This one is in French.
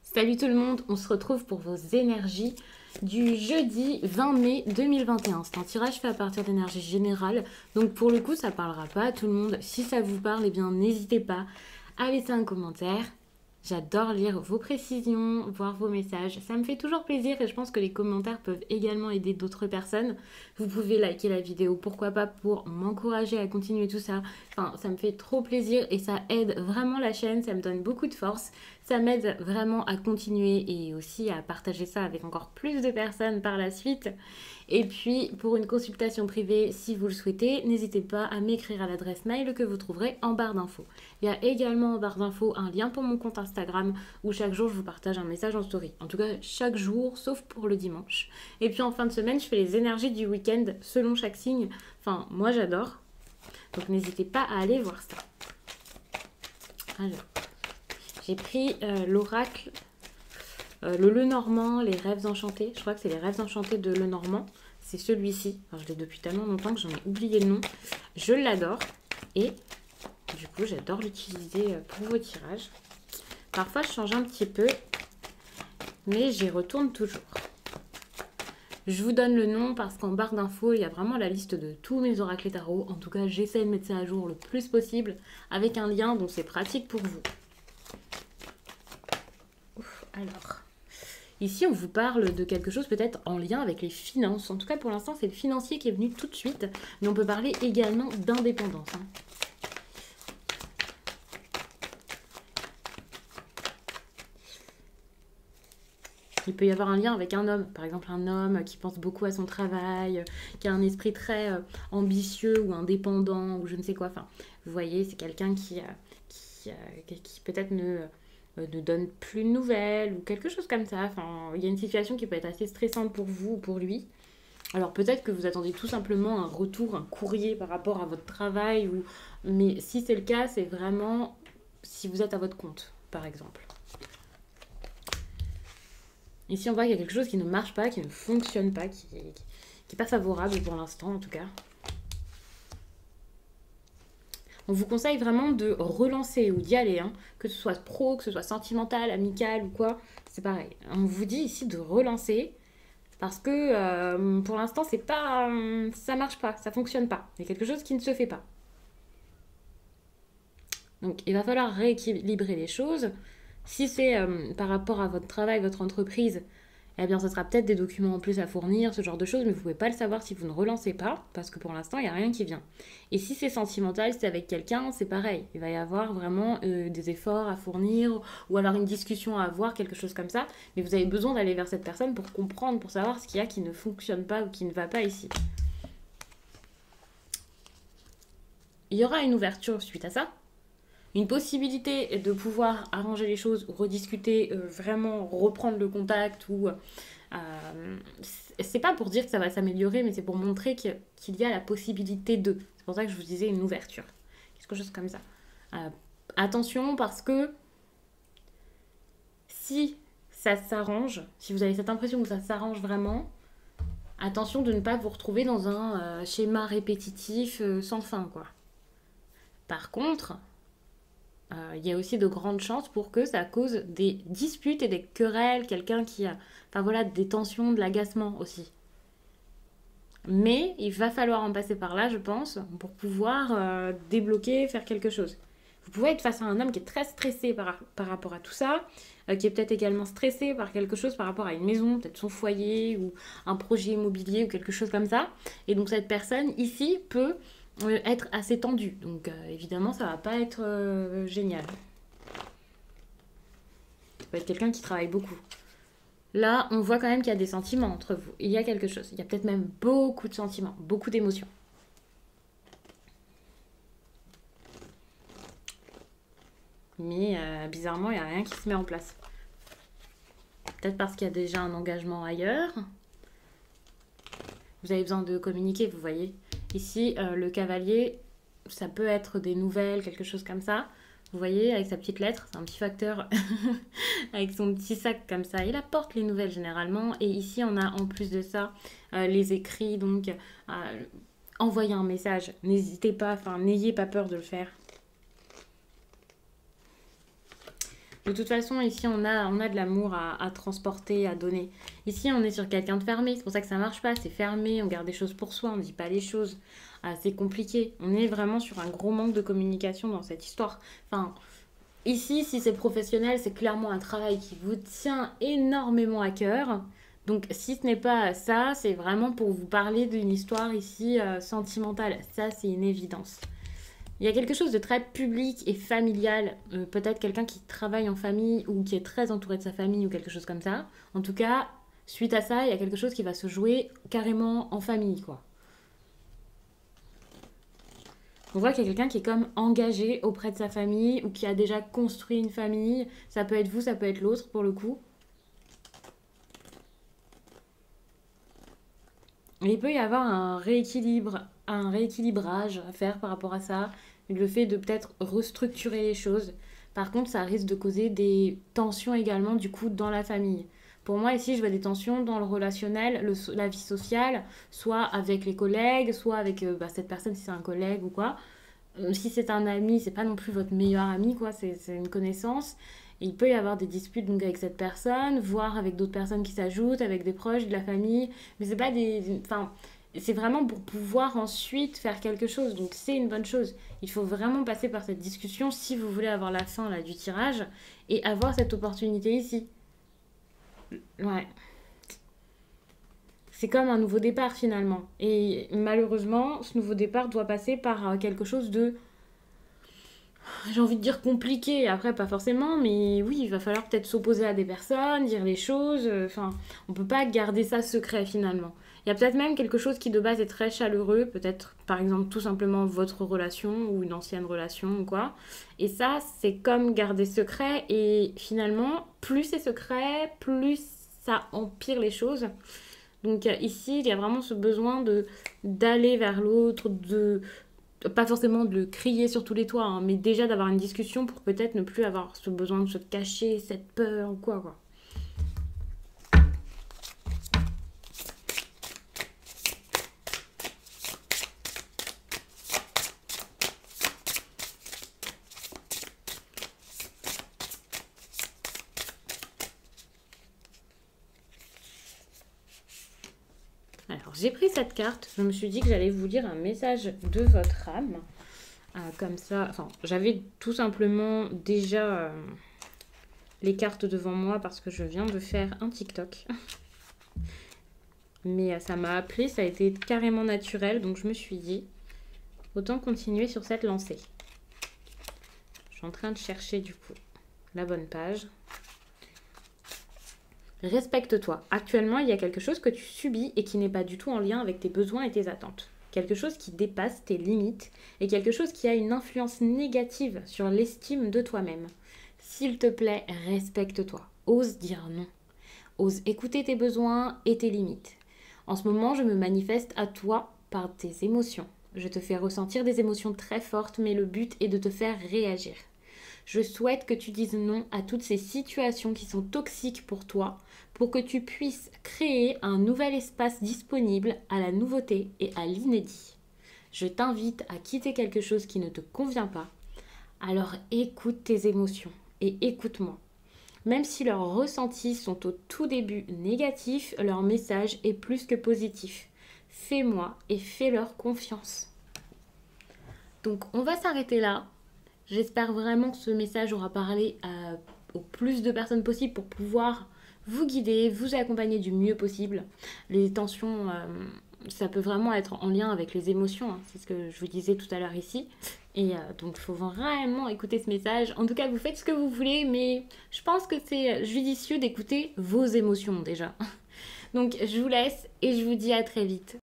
Salut tout le monde, on se retrouve pour vos énergies du jeudi 20 mai 2021. C'est un tirage fait à partir d'énergie générale, donc pour le coup ça parlera pas à tout le monde. Si ça vous parle, eh bien n'hésitez pas à laisser un commentaire. J'adore lire vos précisions, voir vos messages. Ça me fait toujours plaisir et je pense que les commentaires peuvent également aider d'autres personnes. Vous pouvez liker la vidéo, pourquoi pas, pour m'encourager à continuer tout ça. Enfin, ça me fait trop plaisir et ça aide vraiment la chaîne, ça me donne beaucoup de force. Ça m'aide vraiment à continuer et aussi à partager ça avec encore plus de personnes par la suite. Et puis, pour une consultation privée, si vous le souhaitez, n'hésitez pas à m'écrire à l'adresse mail que vous trouverez en barre d'infos. Il y a également en barre d'infos un lien pour mon compte Instagram où chaque jour je vous partage un message en story. En tout cas, chaque jour, sauf pour le dimanche. Et puis en fin de semaine, je fais les énergies du week-end selon chaque signe. Enfin, moi j'adore. Donc n'hésitez pas à aller voir ça. Alors, j'ai pris l'oracle, le Lenormand, les rêves enchantés. Je crois que c'est les rêves enchantés de Lenormand. C'est celui-ci. Enfin, je l'ai depuis tellement longtemps que j'en ai oublié le nom. Je l'adore. Et du coup, j'adore l'utiliser pour vos tirages. Parfois, je change un petit peu, mais j'y retourne toujours. Je vous donne le nom parce qu'en barre d'infos, il y a vraiment la liste de tous mes oracles et tarots. En tout cas, j'essaie de mettre ça à jour le plus possible avec un lien, donc c'est pratique pour vous. Alors, ici, on vous parle de quelque chose peut-être en lien avec les finances. En tout cas, pour l'instant, c'est le financier qui est venu tout de suite. Mais on peut parler également d'indépendance. Il peut y avoir un lien avec un homme, par exemple un homme qui pense beaucoup à son travail, qui a un esprit très ambitieux ou indépendant ou je ne sais quoi. Enfin, vous voyez, c'est quelqu'un qui peut-être ne donne plus de nouvelles ou quelque chose comme ça. Enfin, il y a une situation qui peut être assez stressante pour vous ou pour lui. Alors peut-être que vous attendez tout simplement un retour, un courrier par rapport à votre travail. Mais si c'est le cas, c'est vraiment si vous êtes à votre compte, par exemple. Ici, on voit qu'il y a quelque chose qui ne marche pas, qui ne fonctionne pas, qui n'est pas favorable pour l'instant, en tout cas. On vous conseille vraiment de relancer ou d'y aller, hein, que ce soit pro, que ce soit sentimental, amical ou quoi, c'est pareil. On vous dit ici de relancer parce que pour l'instant, c'est pas, ça marche pas, ça fonctionne pas. Il y a quelque chose qui ne se fait pas. Donc, il va falloir rééquilibrer les choses. Si c'est par rapport à votre travail, votre entreprise, eh bien, ce sera peut-être des documents en plus à fournir, ce genre de choses, mais vous ne pouvez pas le savoir si vous ne relancez pas, parce que pour l'instant, il n'y a rien qui vient. Et si c'est sentimental, si c'est avec quelqu'un, c'est pareil. Il va y avoir vraiment des efforts à fournir, ou alors une discussion à avoir, quelque chose comme ça, mais vous avez besoin d'aller vers cette personne pour comprendre, pour savoir ce qu'il y a qui ne fonctionne pas ou qui ne va pas ici. Il y aura une ouverture suite à ça, une possibilité de pouvoir arranger les choses, rediscuter, vraiment reprendre le contact ou c'est pas pour dire que ça va s'améliorer, mais c'est pour montrer qu'il y a la possibilité de. C'est pour ça que je vous disais une ouverture, quelque chose comme ça. Attention parce que si ça s'arrange, si vous avez cette impression que ça s'arrange vraiment, attention de ne pas vous retrouver dans un schéma répétitif sans fin, quoi. Par contre, il y a aussi de grandes chances pour que ça cause des disputes et des querelles, quelqu'un qui a, enfin voilà, des tensions, de l'agacement aussi. Mais il va falloir en passer par là, je pense, pour pouvoir débloquer, faire quelque chose. Vous pouvez être face à un homme qui est très stressé par rapport à tout ça, qui est peut-être également stressé par quelque chose par rapport à une maison, peut-être son foyer ou un projet immobilier ou quelque chose comme ça. Et donc cette personne ici peut être assez tendu. Donc évidemment, ça va pas être génial. Ça peut être quelqu'un qui travaille beaucoup. Là, on voit quand même qu'il y a des sentiments entre vous. Il y a quelque chose. Il y a peut-être même beaucoup de sentiments, beaucoup d'émotions. Mais bizarrement, il n'y a rien qui se met en place. Peut-être parce qu'il y a déjà un engagement ailleurs. Vous avez besoin de communiquer, vous voyez. Ici, le cavalier, ça peut être des nouvelles, quelque chose comme ça. Vous voyez, avec sa petite lettre, c'est un petit facteur avec son petit sac comme ça. Il apporte les nouvelles généralement. Et ici, on a en plus de ça les écrits. Donc, envoyez un message. N'hésitez pas, enfin, n'ayez pas peur de le faire. De toute façon, ici, on a de l'amour à transporter, à donner. Ici, on est sur quelqu'un de fermé. C'est pour ça que ça marche pas. C'est fermé, on garde des choses pour soi, on ne dit pas les choses. Ah, c'est compliqué. On est vraiment sur un gros manque de communication dans cette histoire. Enfin, ici, si c'est professionnel, c'est clairement un travail qui vous tient énormément à cœur. Donc, si ce n'est pas ça, c'est vraiment pour vous parler d'une histoire ici sentimentale. Ça, c'est une évidence. Il y a quelque chose de très public et familial. Peut-être quelqu'un qui travaille en famille ou qui est très entouré de sa famille ou quelque chose comme ça. En tout cas, suite à ça, il y a quelque chose qui va se jouer carrément en famille, quoi. On voit qu'il y a quelqu'un qui est comme engagé auprès de sa famille ou qui a déjà construit une famille. Ça peut être vous, ça peut être l'autre pour le coup. Et il peut y avoir un rééquilibrage à faire par rapport à ça. Le fait de peut-être restructurer les choses. Par contre, ça risque de causer des tensions également du coup dans la famille. Pour moi, ici, je vois des tensions dans le relationnel, la vie sociale, soit avec les collègues, soit avec cette personne si c'est un collègue ou quoi. Si c'est un ami, c'est pas non plus votre meilleur ami, quoi, c'est une connaissance. Et il peut y avoir des disputes donc avec cette personne, voire avec d'autres personnes qui s'ajoutent, avec des proches de la famille. Mais c'est pas des. Enfin, c'est vraiment pour pouvoir ensuite faire quelque chose. Donc c'est une bonne chose. Il faut vraiment passer par cette discussion si vous voulez avoir la fin là, du tirage et avoir cette opportunité ici. Ouais. C'est comme un nouveau départ finalement. Et malheureusement, ce nouveau départ doit passer par quelque chose de, j'ai envie de dire compliqué. Après, pas forcément, mais oui, il va falloir peut-être s'opposer à des personnes, dire les choses. Enfin, on peut pas garder ça secret finalement. Il y a peut-être même quelque chose qui de base est très chaleureux, peut-être par exemple tout simplement votre relation ou une ancienne relation ou quoi. Et ça, c'est comme garder secret et finalement, plus c'est secret, plus ça empire les choses. Donc ici, il y a vraiment ce besoin de d'aller vers l'autre, de pas forcément de le crier sur tous les toits, hein, mais déjà d'avoir une discussion pour peut-être ne plus avoir ce besoin de se cacher, cette peur ou quoi, quoi. Alors j'ai pris cette carte, je me suis dit que j'allais vous lire un message de votre âme. Comme ça, enfin j'avais tout simplement déjà les cartes devant moi parce que je viens de faire un TikTok. Mais ça m'a appelé, ça a été carrément naturel, donc je me suis dit, autant continuer sur cette lancée. Je suis en train de chercher du coup la bonne page. Respecte-toi. Actuellement, il y a quelque chose que tu subis et qui n'est pas du tout en lien avec tes besoins et tes attentes. Quelque chose qui dépasse tes limites et quelque chose qui a une influence négative sur l'estime de toi-même. S'il te plaît, respecte-toi. Ose dire non. Ose écouter tes besoins et tes limites. En ce moment, je me manifeste à toi par tes émotions. Je te fais ressentir des émotions très fortes, mais le but est de te faire réagir. Je souhaite que tu dises non à toutes ces situations qui sont toxiques pour toi, pour que tu puisses créer un nouvel espace disponible à la nouveauté et à l'inédit. Je t'invite à quitter quelque chose qui ne te convient pas. Alors écoute tes émotions et écoute-moi. Même si leurs ressentis sont au tout début négatifs, leur message est plus que positif. Fais-moi et fais-leur confiance. Donc on va s'arrêter là. J'espère vraiment que ce message aura parlé au plus de personnes possible pour pouvoir vous guider, vous accompagner du mieux possible. Les tensions, ça peut vraiment être en lien avec les émotions, hein, c'est ce que je vous disais tout à l'heure ici. Et donc il faut vraiment écouter ce message. En tout cas, vous faites ce que vous voulez, mais je pense que c'est judicieux d'écouter vos émotions déjà. Donc je vous laisse et je vous dis à très vite.